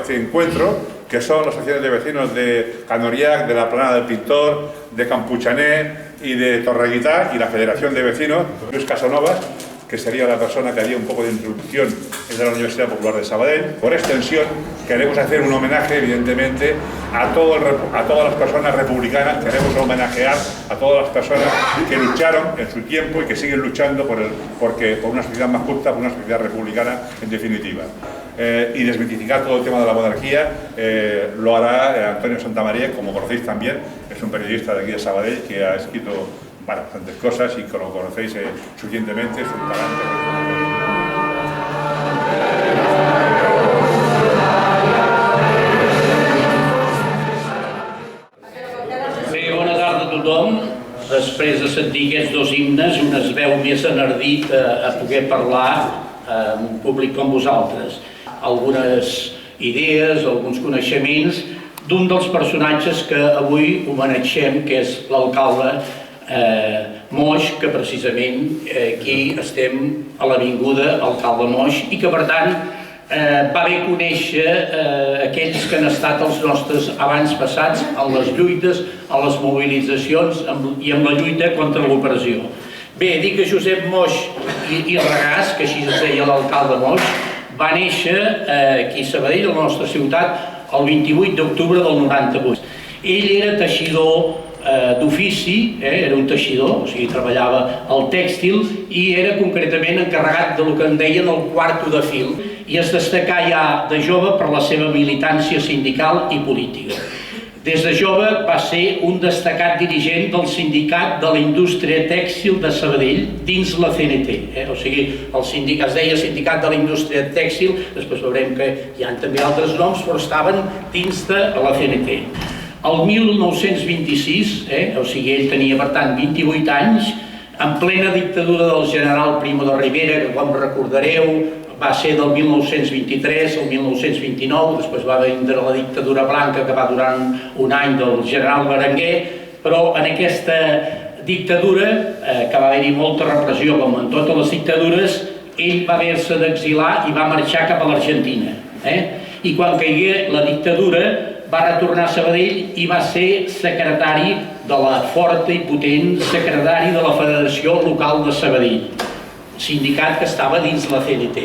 este encuentro, que son las asociaciones de vecinos de Canoriac, de la Plana del Pintor, de Campuchané y de Torreguitá, y la Federación de Vecinos, Luis Casanovas, que sería la persona que haría un poco de introducción de la Universidad Popular de Sabadell. Por extensión, queremos hacer un homenaje, evidentemente, a todas las personas republicanas. Queremos homenajear a todas las personas que lucharon en su tiempo y que siguen luchando por una sociedad más justa, por una sociedad republicana, en definitiva. Y desmitificar todo el tema de la monarquía lo hará Antonio Santamaría, como conocéis también, es un periodista de aquí de Sabadell que ha escrito bastantes cosas y que lo conocéis suficientemente, es un talante. Bé, bona tarda a tothom. Després de sentir aquests dos himnes, un es veu més enardit a poder parlar amb un públic com vosaltres. Algunes idees, alguns coneixements d'un dels personatges que avui homenatgem, que és l'alcalde Moix, que precisament aquí estem a l'avinguda Alcalde Moix i que per tant va bé conèixer aquells que han estat els nostres avantpassats en les lluites, en les mobilitzacions i en la lluita contra l'opressió. Bé, dir que Josep Moix i Regàs, que així es deia l'alcalde Moix, va néixer aquí a Sabadell, a la nostra ciutat, el 28 d'octubre del 98. Ell era teixidor d'ofici, era un teixidor, o sigui, treballava al tèxtil i era concretament encarregat del que en deien el quarto de fil i es destacà ja de jove per la seva militància sindical i política. Des de jove va ser un destacat dirigent del sindicat de la indústria tèxtil de Sabadell dins la CNT. O sigui, es deia Sindicat de la Indústria Tèxtil, després veurem que hi ha també altres noms, però estaven dins de la CNT. El 1926, o sigui, ell tenia per tant 28 anys, en plena dictadura del general Primo de Rivera, que com recordareu va ser del 1923 al 1929, després va vindre la dictadura blanca que va durar un any del general Berenguer, però en aquesta dictadura, que va haver-hi molta repressió com en totes les dictadures, ell va haver-se d'exilar i va marxar cap a l'Argentina. I quan caigué la dictadura va retornar a Sabadell i va ser secretari de la forta i potent secretari de la Federació Local de Sabadell, sindicat que estava dins la CNT.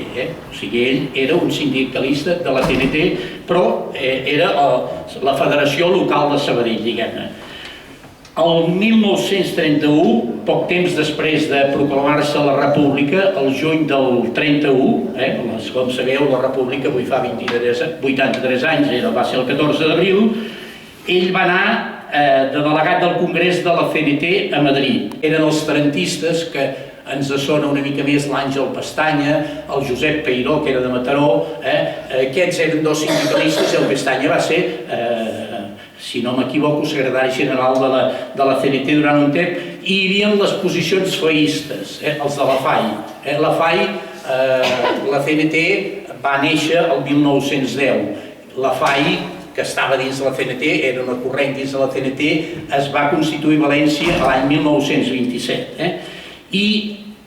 O sigui, ell era un sindicalista de la CNT, però era la Federació Local de Sabadell, diguem-ne. El 1931, poc temps després de proclamar-se la República, el juny del 31, com sabeu, la República avui fa 83 anys, va ser el 14 d'abril, ell va anar de delegat del Congrés de la CNT a Madrid. Eren els tarantistes, que ens sona una mica més l'Àngel Pestanya, el Josep Peiró, que era de Mataró, aquests eren dos sindicalistes i el Pestanya va ser, si no m'equivoco, secretari general de la CNT durant un temps, i hi havia les posicions feïstes, els de la FAI. La FAI, la CNT, va néixer el 1910. La FAI, que estava dins de la CNT, era una corrent dins de la CNT, es va constituir a València l'any 1927. I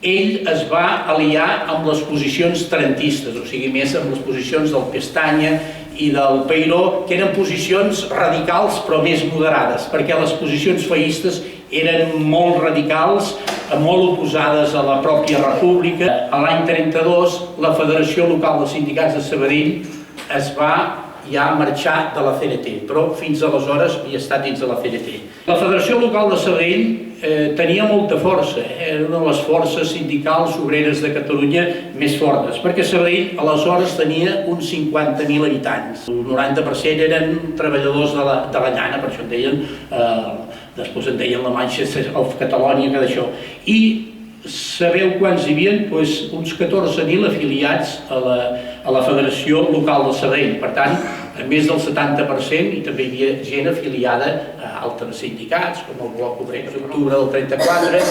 ell es va aliar amb les posicions tarantistes, o sigui, més amb les posicions del Pestanya i del Peiró, que eren posicions radicals però més moderades, perquè les posicions feïstes eren molt radicals, molt oposades a la pròpia república. L'any 32, la Federació Local de Sindicats de Sabadell es va ja marxar de la CNT, però fins aleshores havia estat dins de la CNT. La Federació Local de Sabadell tenia molta força, era una de les forces sindicals obreres de Catalunya més fortes, perquè Sabadell aleshores tenia uns 50.000 habitants. El 90% eren treballadors de la llana, per això en deien, després en deien la Manchester of Catalonia, que d'això. I sabeu quants hi havia? Uns 14.000 afiliats a la Federació Local de Sabadell. Per tant, més del 70%, i també hi havia gent afiliada a altres sindicats, com el Bloc Obrer. L'octubre del 34,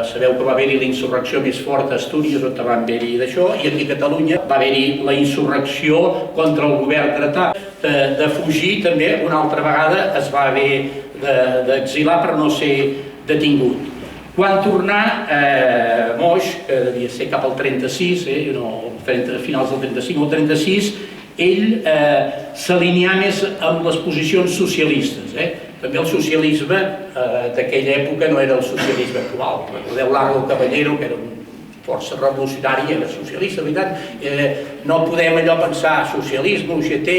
sabeu que va haver-hi la insurrecció més forta a Astúries, on va haver-hi d'això, i aquí a Catalunya va haver-hi la insurrecció contra el govern dretà. De fugir també, una altra vegada, es va haver d'exilar per no ser detingut. Quan tornà Moix, que devia ser cap al 36, finals del 35 o el 36, ell s'alineà més amb les posicions socialistes. També el socialisme d'aquella època no era el socialisme actual. Recordeu Largo Caballero, que era una força revolucionària, era socialista, veritat? No podem allò pensar socialisme, UGT,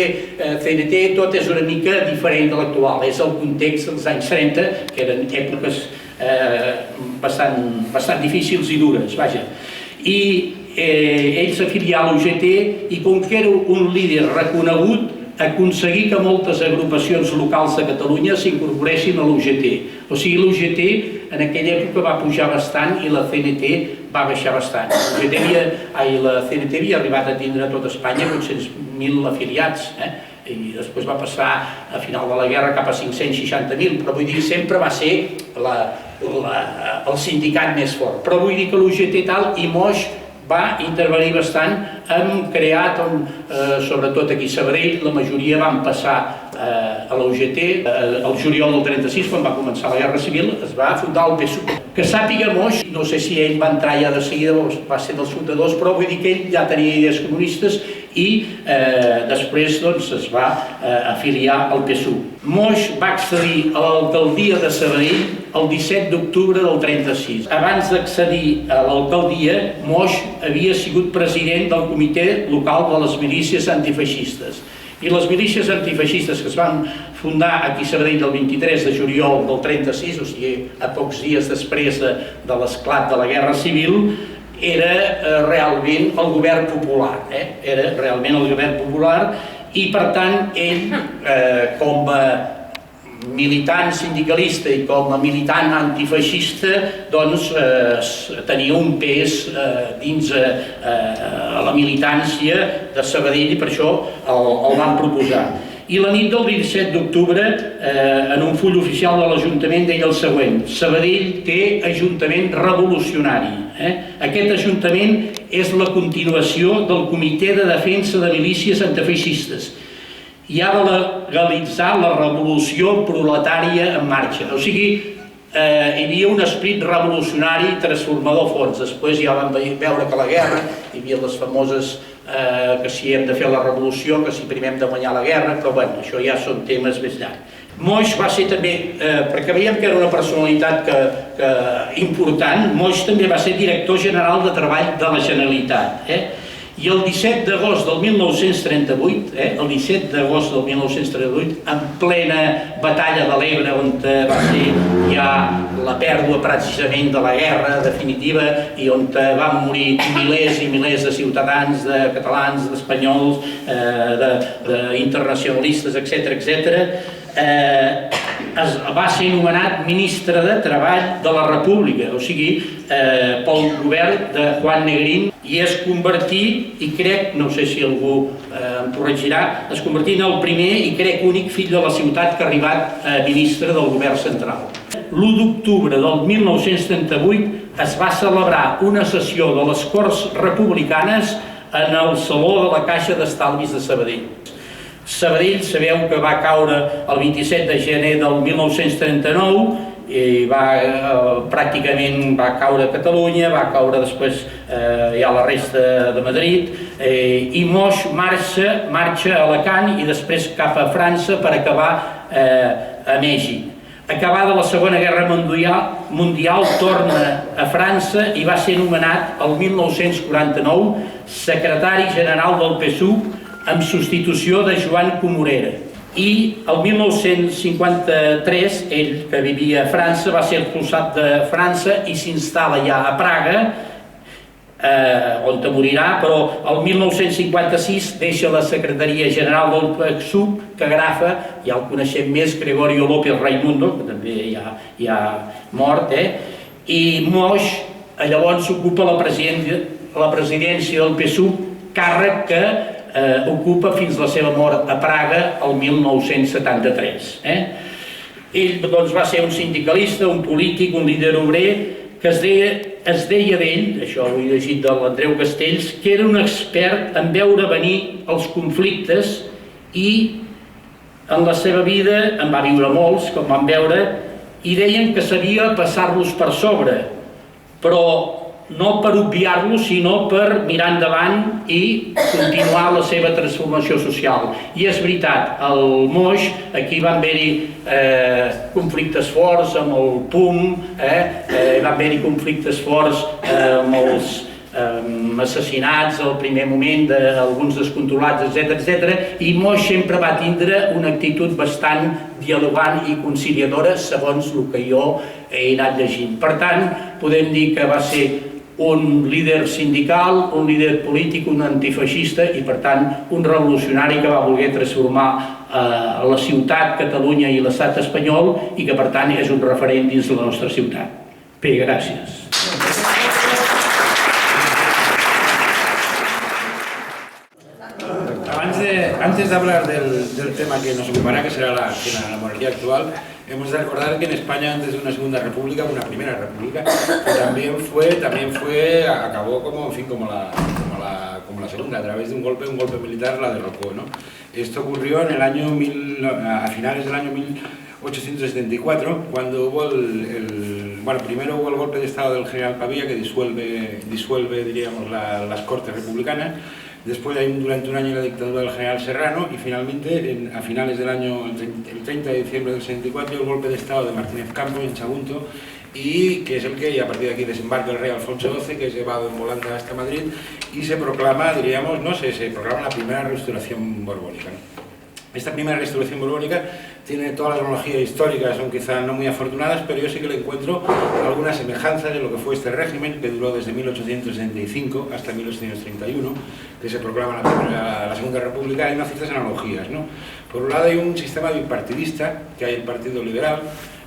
CNT, tot és una mica diferent de l'actual. És el context dels anys 30, que eren èpoques bastant difícils i dures, vaja. I ell s'afilià a l'UGT i com que era un líder reconegut, aconseguir que moltes agrupacions locals de Catalunya s'incorporessin a l'UGT. O sigui, l'UGT en aquella època va pujar bastant i la CNT va baixar bastant. La CNT havia arribat a tindre a tot Espanya 800.000 afiliats, i després va passar a final de la guerra cap a 560.000, però vull dir, sempre va ser el sindicat més fort. Però vull dir que l'UGT tal i Moix va intervenir bastant en crear, sobretot aquí a Sabadell, la majoria van passar a l'UGT. El juliol del 36, quan va començar la Guerra Civil, es va fundar el PSUV. Que sàpiga Moix, no sé si ell va entrar ja de seguida, va ser dels fundadors, però vull dir que ell ja tenia idees comunistes i després es va afiliar al PSUV. Moix va accedir a l'alcaldia de Sabadell el 17 d'octubre del 36. Abans d'accedir a l'alcaldia, Moix havia sigut president del comitè local de les milícies antifeixistes. I les milícies antifeixistes que es van fundar aquí a Sabadell el 23 de juliol del 36, o sigui, a pocs dies després de l'esclat de la Guerra Civil, era realment el govern popular. Era realment el govern popular i, per tant, ell, com a militant sindicalista i com a militant antifeixista, doncs tenia un pes dins la militància de Sabadell i per això el van proposar. I la nit del 17 d'octubre, en un full oficial de l'Ajuntament, deia el següent: Sabadell té Ajuntament revolucionari. Aquest Ajuntament és la continuació del Comitè de Defensa de Milícies Antifeixistes i ha de legalitzar la revolució proletària en marxa. O sigui, hi havia un esperit revolucionari transformador a fons. Després ja vam veure que la guerra, hi havia les famoses que si hem de fer la revolució, que si primer hem de guanyar la guerra, però bé, això ja són temes més llargs. Moix va ser també, perquè veiem que era una personalitat important, Moix també va ser director general de Treball de la Generalitat. I el 17 d'agost del 1938, el 17 d'agost del 1938, en plena batalla de l'Ebre, on va ser ja la pèrdua precisament de la guerra definitiva i on van morir milers i milers de ciutadans, de catalans, d'espanyols, d'internacionalistes, etc., va ser nomenat ministre de Treball de la República, o sigui, pel govern de Juan Negrín, i es convertí, i crec, no sé si algú em corregirà, es convertí en el primer i crec únic fill de la ciutat que ha arribat ministre del govern central. L'1 d'octubre del 1938 es va celebrar una sessió de les Corts Republicanes en el Saló de la Caixa d'Estalvis de Sabadell. Sabadell, sabeu que va caure el 27 de gener del 1939 i pràcticament va caure Catalunya, va caure després ja la resta de Madrid, i Moix marxa a Alacant i després cap a França per acabar a Mèxic. Acabada la Segona Guerra Mundial torna a França i va ser nomenat el 1949 secretari general del PSUV en substitució de Joan Comorera. I el 1953, ell que vivia a França, va ser expulsat de França i s'instal·la ja a Praga, on morirà, però el 1956 deixa la secretaria general del PSUV, que agafa, ja el coneixem més, Gregorio López Raimundo, que també ja mort, i Moix llavors ocupa la presidència del PSUV, càrrec que ocupa fins la seva mort a Praga el 1973. Ell va ser un sindicalista, un polític, un líder obrer, que es deia d'ell, això ho he llegit de l'Andreu Castells, que era un expert en veure venir els conflictes i en la seva vida, en va viure molts, com vam veure, i deien que sabia passar-los per sobre, però no per obviar-lo, sinó per mirar endavant i continuar la seva transformació social. I és veritat, al Moix aquí van haver-hi conflictes forts amb el PUM, van haver-hi conflictes forts amb els assassinats al primer moment d'alguns descontrolats, etc. I Moix sempre va tindre una actitud bastant dialogant i conciliadora segons el que jo he anat llegint. Per tant, podem dir que va ser un líder sindical, un líder polític, un antifeixista i, per tant, un revolucionari que va voler transformar la ciutat, Catalunya i l'estat espanyol i que, per tant, és un referent dins de la nostra ciutat. Bé, gràcies. Antes de hablar del tema que nos ocupará, que será la monarquía actual, hemos de recordar que en España, antes de una segunda república, una primera república, acabó como la segunda, a través de un golpe militar la derrocó, ¿no? Esto ocurrió en el año a finales del año 1874, cuando hubo primero hubo el golpe de estado del general Pavía, que disuelve diríamos, las Cortes republicanas. Después hay durante un año la dictadura del general Serrano y finalmente, a finales del año, el 30 de diciembre del 64, el golpe de estado de Martínez Campos en Sagunto, y que es el que, a partir de aquí, desembarca el rey Alfonso XII, que es llevado en volanta hasta Madrid, y se proclama, diríamos, se proclama la primera restauración borbónica. Esta primera restauración borbónica tiene todas las cronologías históricas, son quizá no muy afortunadas, pero yo sí que le encuentro alguna semejanza de lo que fue este régimen, que duró desde 1865 hasta 1831, que se proclama la Segunda República. Hay unas ciertas analogías, ¿no? Por un lado hay un sistema bipartidista, que hay el Partido Liberal,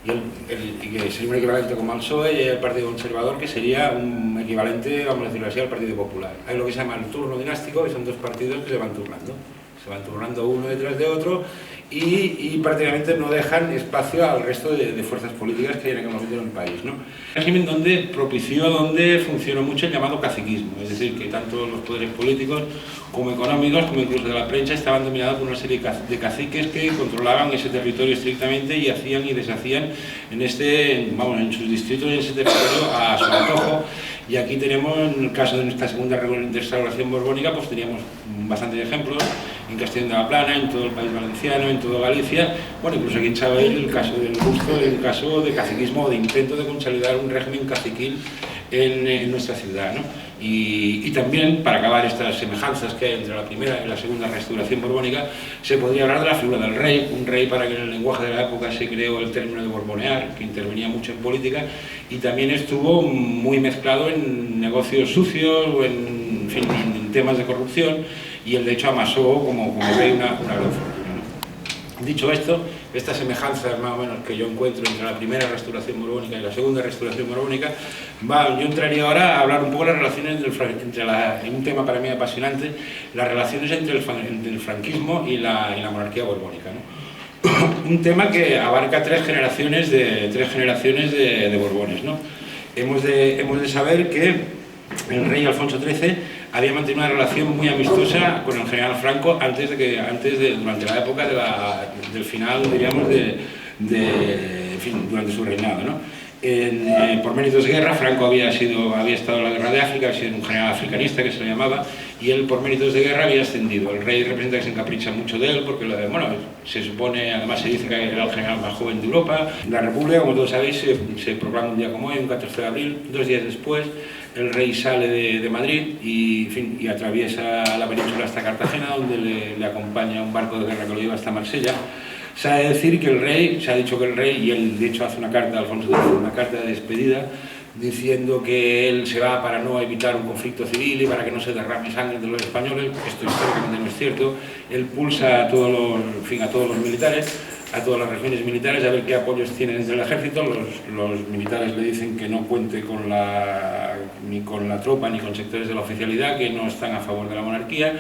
y que sería un equivalente como al PSOE, y hay el Partido Conservador, que sería un equivalente, vamos a decirlo así, al Partido Popular. Hay lo que se llama el turno dinástico, que son dos partidos que se van turnando uno detrás de otro y prácticamente no dejan espacio al resto de fuerzas políticas que hay en aquel momento en el país, ¿no? Un régimen donde funcionó mucho el llamado caciquismo, es decir, que tanto los poderes políticos como económicos, como incluso de la prensa, estaban dominados por una serie de caciques que controlaban ese territorio estrictamente y hacían y deshacían en sus distritos y en ese territorio a su antojo. Y aquí tenemos, en el caso de nuestra segunda restauración borbónica, pues teníamos bastantes ejemplos, en Castellón de la Plana, en todo el País Valenciano, en toda Galicia, incluso aquí en Sabadell, el caso del Busto, el caso de caciquismo o de intento de consolidar un régimen caciquil en nuestra ciudad, ¿no? Y también, para acabar estas semejanzas que hay entre la primera y la segunda restauración borbónica, se podría hablar de la figura del rey, un rey para que en el lenguaje de la época se creó el término de borbonear, que intervenía mucho en política, y también estuvo muy mezclado en negocios sucios o en temas de corrupción, y él de hecho amasó como rey una gran fortuna, ¿no? Dicho esto, estas semejanzas más o menos que yo encuentro entre la primera restauración borbónica y la segunda restauración borbónica, yo entraría ahora a hablar un poco de las relaciones en un tema para mí apasionante, las relaciones entre el franquismo y la monarquía borbónica, ¿no? Un tema que abarca tres generaciones de Borbones, ¿no? Hemos de saber que el rey Alfonso XIII había mantenido una relación muy amistosa con el general Franco durante la época del final, diríamos, durante su reinado, ¿no? Por méritos de guerra, Franco había estado en la guerra de África, había sido un general africanista que se le llamaba, y él por méritos de guerra había ascendido. El rey representa que se encapricha mucho de él porque, se supone, además se dice que era el general más joven de Europa. La República, como todos sabéis, se proclama un día como hoy, un 14 de abril, 2 días después. El rey sale de Madrid y atraviesa la península hasta Cartagena, donde le acompaña un barco de guerra que lo lleva hasta Marsella. Se ha dicho que el rey, y él de hecho hace una carta a Alfonso XIII, una carta de despedida, diciendo que él se va para no evitar un conflicto civil y para que no se derrame sangre de los españoles. Esto históricamente no es cierto. Él pulsa a todos los militares, a todas las regiones militares, a ver qué apoyos tienen entre el ejército. Los militares le dicen que no cuente ni con la tropa ni con sectores de la oficialidad que no están a favor de la monarquía.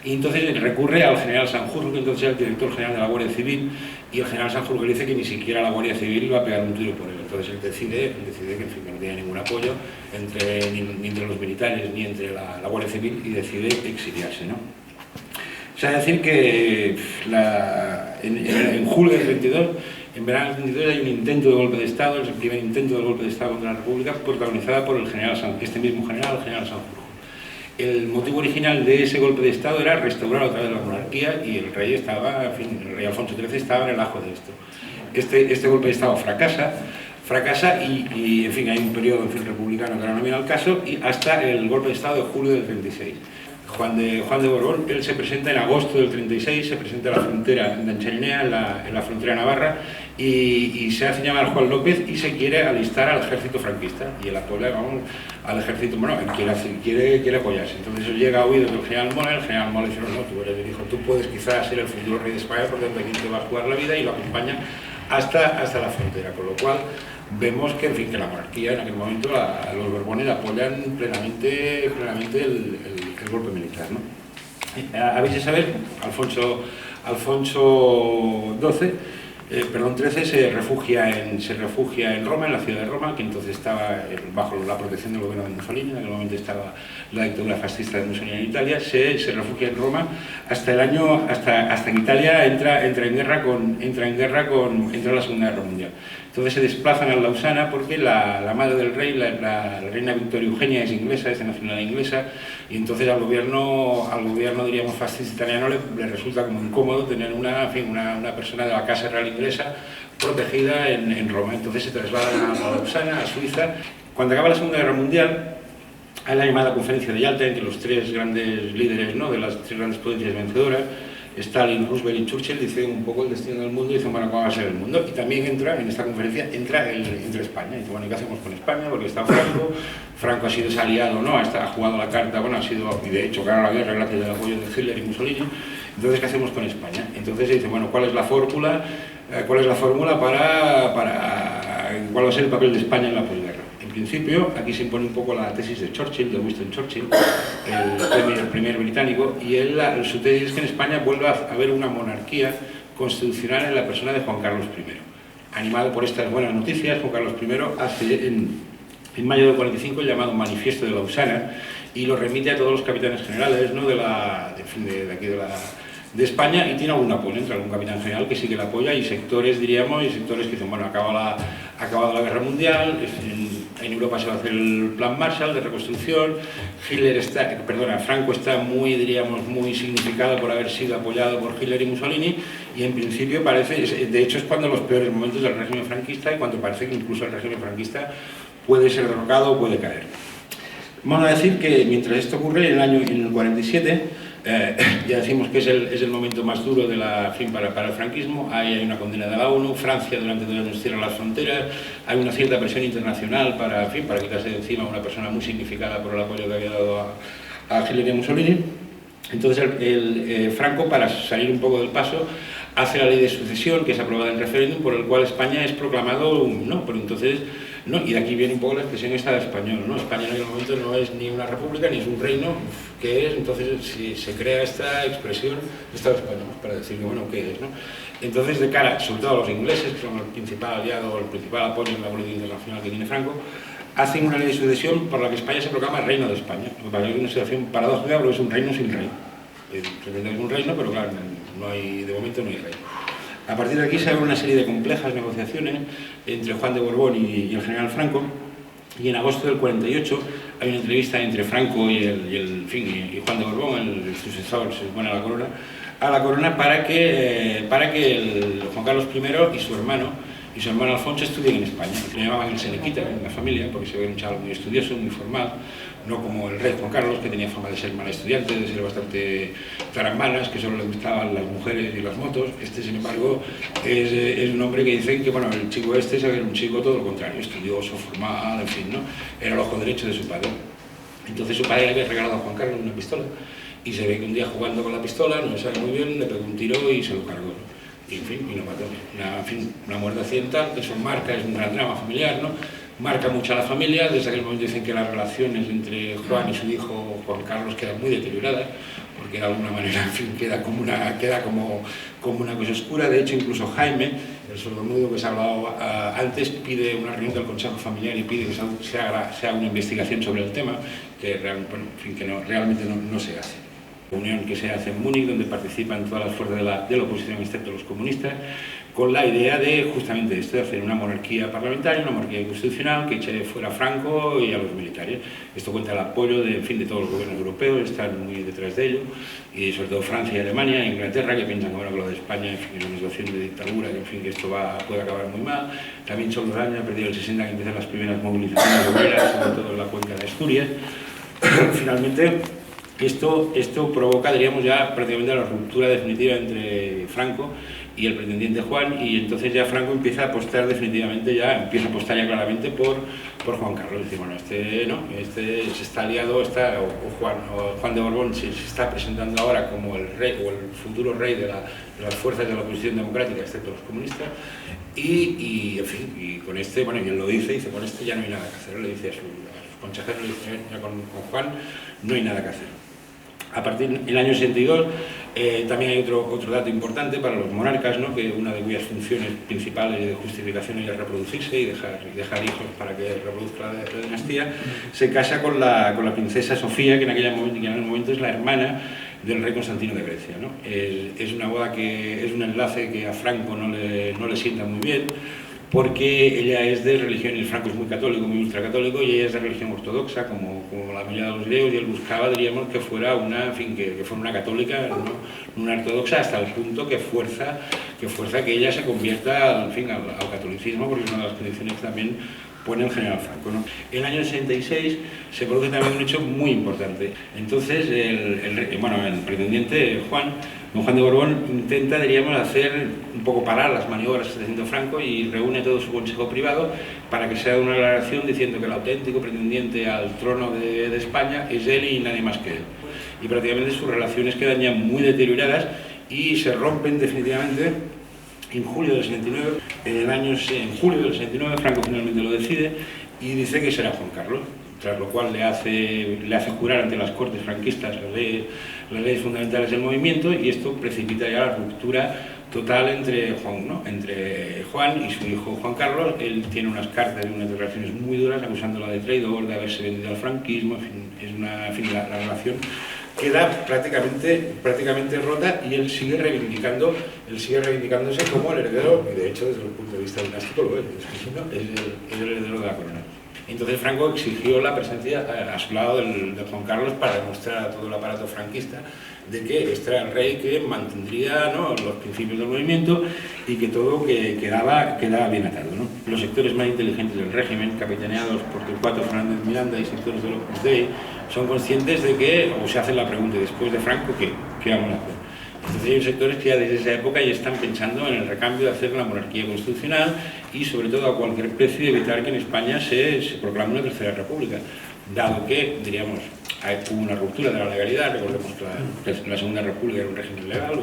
Y entonces recurre al general Sanjurjo, que entonces era el director general de la Guardia Civil, y el general Sanjurjo le dice que ni siquiera la Guardia Civil va a pegar un tiro por él. Entonces él decide que no tiene ningún apoyo ni entre los militares ni entre la Guardia Civil, y decide exiliarse, ¿no? O sea, decir que en julio del 22 En verano del 33 hay un intento de golpe de Estado, es el primer intento de golpe de Estado contra la República, protagonizada por el general este mismo general, el general Sanjurjo. El motivo original de ese golpe de Estado era restaurar otra vez la monarquía y el rey estaba, en fin, el rey Alfonso XIII estaba en el ajo de esto. Este golpe de Estado fracasa y en fin, hay un periodo, en fin, republicano que ahora no viene al caso, y hasta el golpe de Estado de julio del 36. Juan de Borbón, él se presenta en agosto del 36, se presenta a la frontera de Ancharinea, en la frontera navarra, y se hace llamar Juan López y se quiere alistar al ejército franquista, y él apoya, vamos, al ejército, bueno, quiere apoyarse. Entonces llega a oídos del general Mola, el general Mola dice, no, tú eres el hijo, tú puedes quizás ser el futuro rey de España, porque aquí te va a jugar la vida, y lo acompaña hasta la frontera, con lo cual vemos que, en fin, que la monarquía en aquel momento, los Borbones apoyan plenamente el golpe militar, ¿no? Habéis de saber, Alfonso XIII se refugia en Roma, en la ciudad de Roma, que entonces estaba bajo la protección del gobierno de Mussolini, en aquel momento estaba la dictadura fascista de Mussolini en Italia, se refugia en Roma hasta que Italia entra en la Segunda Guerra Mundial. Entonces se desplazan a Lausana porque la madre del rey, la reina Victoria Eugenia, es inglesa, es de nacionalidad inglesa, y entonces al gobierno diríamos fascista italiano le resulta como incómodo tener una persona de la Casa Real inglesa protegida en Roma. Entonces se trasladan a Lausana, a Suiza. Cuando acaba la Segunda Guerra Mundial, hay la llamada Conferencia de Yalta entre los tres grandes líderes, ¿no?, de las tres grandes potencias vencedoras. Stalin, Roosevelt y Churchill dicen un poco el destino del mundo y dicen, bueno, ¿cómo va a ser el mundo? Y también entra, en esta conferencia, entra España. Y dice, bueno, ¿qué hacemos con España? Porque está Franco ha sido ese aliado, ¿no? Ha jugado la carta, bueno, y de hecho ganó la guerra gracias al apoyo de Hitler y Mussolini. Entonces, ¿qué hacemos con España? Entonces se dice, bueno, ¿cuál es la fórmula cuál va a ser el papel de España en la posguerra? En principio, aquí se impone un poco la tesis de Churchill, de Winston Churchill, el primer británico, y su tesis es que en España vuelva a haber una monarquía constitucional en la persona de Juan Carlos I. Animado por estas buenas noticias, Juan Carlos I hace en mayo del 45 el llamado Manifiesto de Lausana y lo remite a todos los capitanes generales, ¿no?, de España, y tiene algún apoyo, entre algún capitán general que sí que la apoya, y sectores que dicen, bueno, ha acabado la guerra mundial, en Europa se va a hacer el plan Marshall de reconstrucción, Franco está muy significado por haber sido apoyado por Hitler y Mussolini, y en principio de hecho es cuando los peores momentos del régimen franquista y cuando parece que incluso el régimen franquista puede ser derrocado o puede caer. Vamos a decir que mientras esto ocurre, en el 47, ya decimos que es el momento más duro para el franquismo. Hay una condena de la ONU, Francia durante 2 años cierra las fronteras, hay una cierta presión internacional para quitarse de encima a una persona muy significada por el apoyo que había dado a Hitler y a Mussolini. Entonces Franco, para salir un poco del paso, hace la ley de sucesión, que es aprobada en referéndum, por el cual España es proclamado, pero entonces, ¿no? Y de aquí viene un poco la expresión Estado español, ¿no? España en aquel momento no es ni una república ni es un reino, ¿qué es? Entonces se crea esta expresión Estado español, para decir, bueno, ¿qué es?, ¿no? Entonces, de cara, sobre todo a los ingleses, que son el principal aliado, el principal apoyo en la política internacional que tiene Franco, hacen una ley de sucesión por la que España se proclama Reino de España. Lo que pasa es una situación paradójica, porque es un reino sin rey. Es un reino, pero claro, de momento no hay rey. A partir de aquí se abre una serie de complejas negociaciones entre Juan de Borbón y el general Franco, y en agosto del 48 hay una entrevista entre Franco y Juan de Borbón, el sucesor, se supone, a la corona, para que Juan Carlos I y su hermano Alfonso estudien en España. Le llamaban el Senequita en la familia, porque se ve un chaval muy estudioso, muy formal, no como el rey Juan Carlos, que tenía fama de ser mal estudiante, de ser bastante tarambanas, que solo le gustaban las mujeres y las motos. Sin embargo, es un hombre que dicen que, bueno, el chico era un chico todo lo contrario, estudioso, formal, en fin, ¿no? Era el ojo derecho de su padre. Entonces su padre le había regalado a Juan Carlos una pistola, y se ve que un día jugando con la pistola, no sabe muy bien, le pegó un tiro y se lo cargó, ¿no? Y, en fin, y lo mató. Una muerte accidental, eso es un gran drama familiar, ¿no? Marca mucho a la familia. Desde aquel momento dicen que las relaciones entre Juan y su hijo Juan Carlos quedan muy deterioradas, porque de alguna manera, en fin, queda como una cosa oscura. De hecho, incluso Jaime, el sordomudo que se ha hablado antes, pide una reunión del Consejo Familiar y pide que se haga una investigación sobre el tema, que realmente no se hace. Unión que se hace en Múnich, donde participan todas las fuerzas de la oposición, excepto los comunistas, con la idea de justamente esto, de hacer una monarquía parlamentaria, una monarquía constitucional que eche fuera a Franco y a los militares. Esto cuenta el apoyo de todos los gobiernos europeos, están muy detrás de ello, y sobre todo Francia y Alemania, e Inglaterra, que piensan que, bueno, que lo de España es una situación de dictadura, que esto puede acabar muy mal. También Solorzano, a partir del 60, que empiezan las primeras movilizaciones obreras, sobre todo en la cuenca de Asturias. Finalmente, esto provoca, diríamos, ya prácticamente la ruptura definitiva entre Franco y el pretendiente Juan, y entonces ya Franco empieza a apostar definitivamente, empieza a apostar ya claramente por Juan Carlos. Dice, bueno, este se está aliado, Juan de Borbón se está presentando ahora como el rey o el futuro rey de las fuerzas de la oposición democrática, excepto los comunistas, y en fin, y con bueno, y él lo dice, con este ya no hay nada que hacer, le dice a sus consejeros, le dice, ya con Juan no hay nada que hacer. A partir del año 62 también hay otro dato importante para los monarcas, ¿no? Que una de cuyas funciones principales de justificación es reproducirse y dejar hijos para que reproduzca la dinastía. Se casa con la princesa Sofía, que en aquel momento es la hermana del rey Constantino de Grecia, ¿no? Es una boda que es un enlace que a Franco no le sienta muy bien, porque ella es de religión, y Franco es muy católico, muy ultracatólico, y ella es de religión ortodoxa, como la mayoría de los griegos, y él buscaba, diríamos, que fuera que fuera una católica, no una ortodoxa, hasta el punto que fuerza que ella se convierta, al catolicismo, porque es una de las condiciones que también pone el general Franco, ¿no? En el año 66 se produce también un hecho muy importante. Entonces, el pretendiente don Juan de Borbón intenta, diríamos, un poco parar las maniobras que está haciendo Franco, y reúne todo su consejo privado para que se haga una declaración diciendo que el auténtico pretendiente al trono de España es él y nadie más que él. Y prácticamente sus relaciones quedan ya muy deterioradas y se rompen definitivamente en julio del 69. En julio del 69 Franco finalmente lo decide y dice que será Juan Carlos, tras lo cual le hace jurar ante las Cortes franquistas las leyes fundamentales del movimiento, y esto precipita ya la ruptura total entre Juan y su hijo Juan Carlos. Él tiene unas cartas y unas declaraciones muy duras acusándola de traidor, de haberse vendido al franquismo, la relación queda prácticamente rota, y él sigue reivindicándose como el heredero, y de hecho desde el punto de vista dinástico lo es el heredero de la corona. Entonces Franco exigió la presencia a su lado de Juan Carlos para demostrar a todo el aparato franquista de que este era el rey que mantendría, ¿no?, los principios del movimiento, y que todo quedaba bien atado, ¿no? Los sectores más inteligentes del régimen, capitaneados por Torcuato Fernández Miranda y sectores del Opus Dei, son conscientes de que, o se hacen la pregunta, después de Franco, ¿qué vamos a hacer? Entonces hay sectores que ya desde esa época ya están pensando en el recambio de hacer la monarquía constitucional, y sobre todo a cualquier precio evitar que en España se proclame una tercera república, dado que, diríamos, hubo una ruptura de la legalidad. Recordemos que la segunda república era un régimen legal,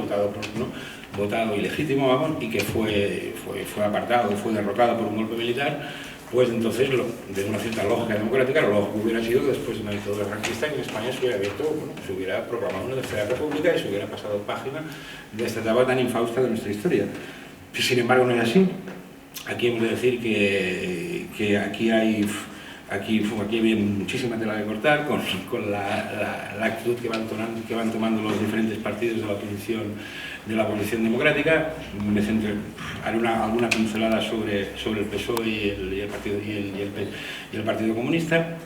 votado ilegítimo, vamos, y que fue apartado, fue derrocado por un golpe militar. Pues entonces, de una cierta lógica democrática, lo lógico hubiera sido que después de una dictadura franquista en España se hubiera proclamado una tercera república y se hubiera pasado página de esta etapa tan infausta de nuestra historia. Sin embargo, no es así. Aquí hemos de decir que aquí hay muchísima tela de cortar con la actitud que van tomando los diferentes partidos de la oposición democrática. Haré alguna pincelada sobre el PSOE y el Partido Comunista.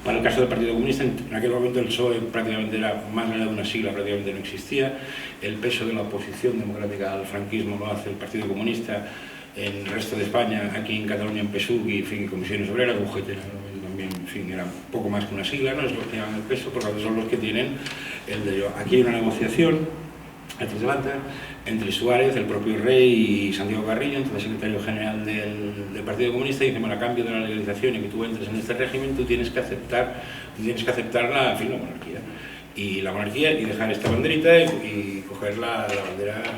Para el caso del Partido Comunista, en aquel momento el PSOE prácticamente era más allá de una sigla, prácticamente no existía. El peso de la oposición democrática al franquismo lo hace el Partido Comunista en el resto de España, aquí en Cataluña en PSUC y Comisiones Obreras, UGT también, era un poco más que una sigla, no es lo que llaman el peso, por lo tanto son los que tienen el de yo. Aquí hay una negociación entre Suárez, el propio rey, y Santiago Carrillo, entonces secretario general del Partido Comunista, y dice, bueno, a cambio de la legalización y que tú entres en este régimen, tú tienes que aceptar la monarquía. Y dejar esta banderita y coger la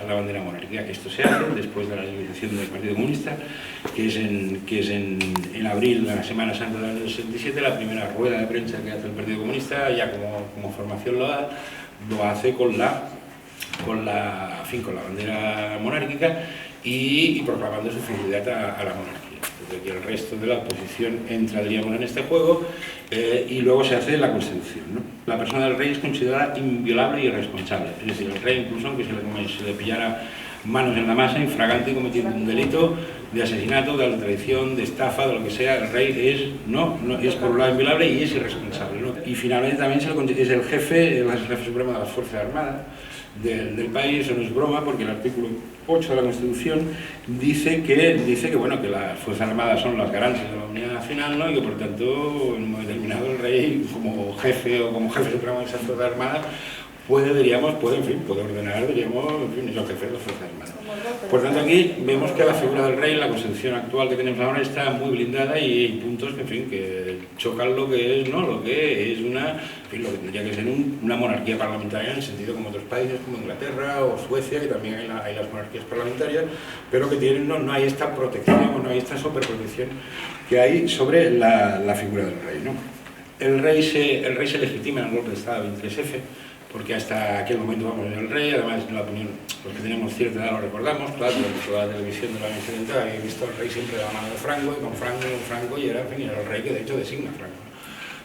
bandera monárquica. Esto se hace después de la legalización del Partido Comunista, que es en abril, la Semana Santa del año 67, la primera rueda de prensa que hace el Partido Comunista, ya como formación lo hace con la bandera monárquica y proclamando su fidelidad a la monarquía. Entonces aquí el resto de la oposición entra, diríamos, en este juego, y luego se hace la Constitución, ¿no? La persona del rey es considerada inviolable y irresponsable, es decir, el rey incluso aunque se le pillara manos en la masa, infragante, cometiendo un delito de asesinato, de traición, de estafa, de lo que sea, el rey es por un lado inviolable y es irresponsable, ¿no? Y finalmente también es el jefe supremo de las Fuerzas Armadas del país. Eso no es broma, porque el artículo 8 de la Constitución dice que bueno, que las Fuerzas Armadas son las garantes de la unidad nacional, ¿no? Y que por tanto, en un momento determinado, el rey, como jefe o como jefe supremo de esas Fuerzas Armadas, puede ordenar, diríamos, en fin, es el jefe de las Fuerzas Armadas. Por tanto, aquí vemos que la figura del rey, la Constitución actual que tenemos ahora, está muy blindada y hay puntos que, en fin, que chocan lo que es, ¿no? Lo que es una, en fin, lo que tendría que ser una monarquía parlamentaria, en el sentido como otros países, como Inglaterra o Suecia, que también hay las monarquías parlamentarias, pero que tienen, no hay esta protección, no hay esta superprotección que hay sobre la figura del rey, ¿no? El rey se legitima en el golpe de Estado 23F, porque hasta aquel momento vamos en el rey, además en la opinión, los que tenemos cierta edad lo recordamos, claro, toda la televisión de la Unión Occidental había visto al rey siempre de la mano de Franco, y con Franco, y era, en fin, era el rey que de hecho designa a Franco.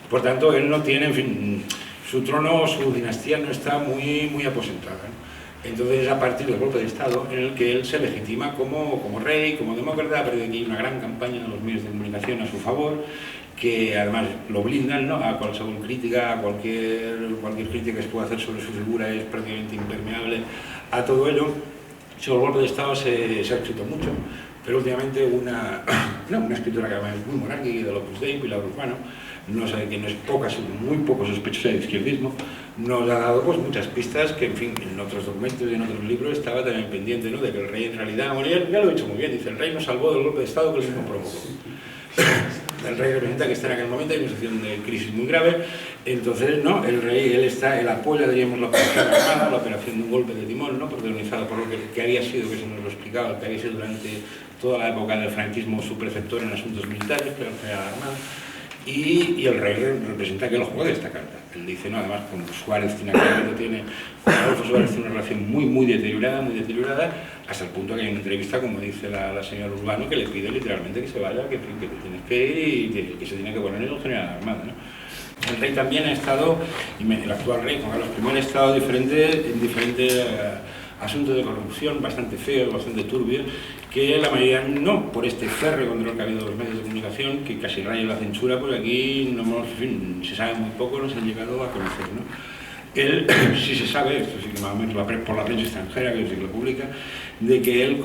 Por tanto, él no tiene, en fin, su trono, su dinastía no está muy aposentada, ¿no? Entonces es a partir del golpe de Estado en el que él se legitima como rey, como demócrata. A partir de aquí hay una gran campaña de los medios de comunicación a su favor, que además lo blindan, ¿no? A cualquier crítica, a cualquier crítica que se pueda hacer sobre su figura es prácticamente impermeable a todo ello. Sobre el golpe de Estado se ha escrito mucho, pero últimamente una escritora que además es muy monárquica, de Opus Dei, Pilar Urbano, no sabe que no es muy poco sospechosa de izquierdismo, nos ha dado pues muchas pistas que, en fin, en otros documentos y en otros libros estaba también pendiente, ¿no? De que el rey en realidad, bueno, ya lo he dicho muy bien, dice, el rey nos salvó del golpe de Estado que él mismo provocó. El rey representa que está en aquel momento en una situación de crisis muy grave, entonces, ¿no? El rey, él apoya, diríamos, la operación armada, la operación de un golpe de timón, ¿no? Protagonizado por lo que había sido, que se nos lo explicaba, que había sido durante toda la época del franquismo su preceptor en asuntos militares, que era el general Armada, y el rey representa que él juega esta carta. Él dice, no, además, con Suárez tiene con Adolfo Suárez tiene una relación muy deteriorada, hasta el punto que hay una entrevista, como dice la señora Urbano, que le pide literalmente que se vaya, que te tienes que ir y que se tiene que poner en el general Armada, ¿no? El rey también ha estado, el actual rey, Juan Carlos I, ha estado en diferentes asuntos de corrupción bastante feos, bastante turbios, que la mayoría no por este férreo control que ha habido de los medios de comunicación, que casi raya la censura, porque aquí se sabe muy poco, no se han llegado a conocer, ¿no? Él sí se sabe, esto sí que más o menos por la prensa extranjera, que sí que lo publica, de que él